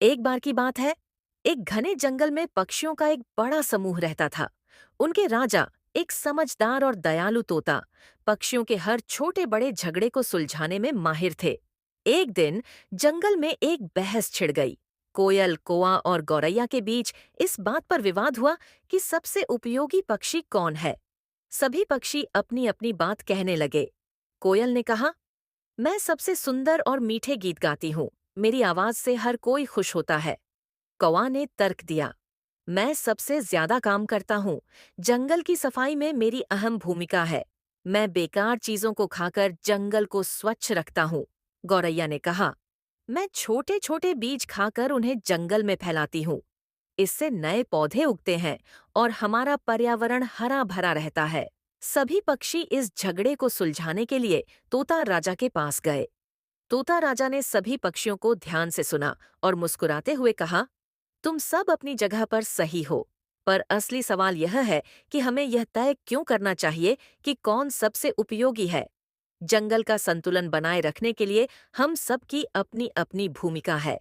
एक बार की बात है, एक घने जंगल में पक्षियों का एक बड़ा समूह रहता था। उनके राजा, एक समझदार और दयालु तोता, पक्षियों के हर छोटे बड़े झगड़े को सुलझाने में माहिर थे। एक दिन जंगल में एक बहस छिड़ गई। कोयल, कौआ और गौरैया के बीच इस बात पर विवाद हुआ कि सबसे उपयोगी पक्षी कौन है। सभी पक्षी अपनी अपनी बात कहने लगे। कोयल ने कहा, मैं सबसे सुंदर और मीठे गीत गाती हूँ। मेरी आवाज से हर कोई खुश होता है। कौवा ने तर्क दिया, मैं सबसे ज्यादा काम करता हूँ। जंगल की सफाई में मेरी अहम भूमिका है। मैं बेकार चीजों को खाकर जंगल को स्वच्छ रखता हूँ। गौरैया ने कहा, मैं छोटे छोटे बीज खाकर उन्हें जंगल में फैलाती हूँ। इससे नए पौधे उगते हैं और हमारा पर्यावरण हरा भरा रहता है। सभी पक्षी इस झगड़े को सुलझाने के लिए तोता राजा के पास गए। तोता राजा ने सभी पक्षियों को ध्यान से सुना और मुस्कुराते हुए कहा, तुम सब अपनी जगह पर सही हो, पर असली सवाल यह है कि हमें यह तय क्यों करना चाहिए कि कौन सबसे उपयोगी है। जंगल का संतुलन बनाए रखने के लिए हम सबकी अपनी अपनी भूमिका है।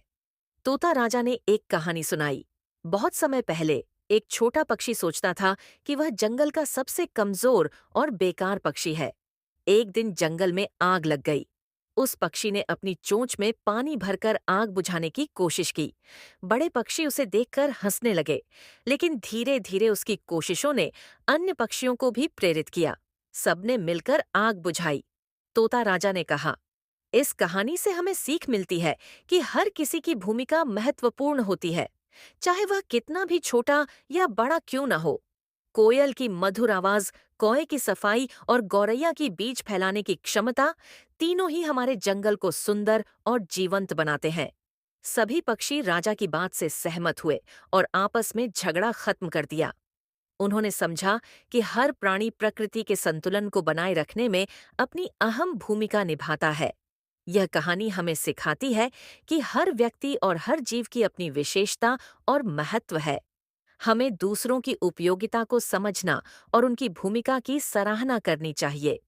तोता राजा ने एक कहानी सुनाई। बहुत समय पहले एक छोटा पक्षी सोचता था कि वह जंगल का सबसे कमजोर और बेकार पक्षी है। एक दिन जंगल में आग लग गई। उस पक्षी ने अपनी चोंच में पानी भरकर आग बुझाने की कोशिश की। बड़े पक्षी उसे देखकर हंसने लगे, लेकिन धीरे धीरे उसकी कोशिशों ने अन्य पक्षियों को भी प्रेरित किया। सबने मिलकर आग बुझाई। तोता राजा ने कहा, इस कहानी से हमें सीख मिलती है कि हर किसी की भूमिका महत्वपूर्ण होती है, चाहे वह कितना भी छोटा या बड़ा क्यों न हो। कोयल की मधुर आवाज, कौए की सफाई और गौरैया की बीज फैलाने की क्षमता, तीनों ही हमारे जंगल को सुंदर और जीवंत बनाते हैं। सभी पक्षी राजा की बात से सहमत हुए और आपस में झगड़ा खत्म कर दिया। उन्होंने समझा कि हर प्राणी प्रकृति के संतुलन को बनाए रखने में अपनी अहम भूमिका निभाता है। यह कहानी हमें सिखाती है कि हर व्यक्ति और हर जीव की अपनी विशेषता और महत्व है। हमें दूसरों की उपयोगिता को समझना और उनकी भूमिका की सराहना करनी चाहिए।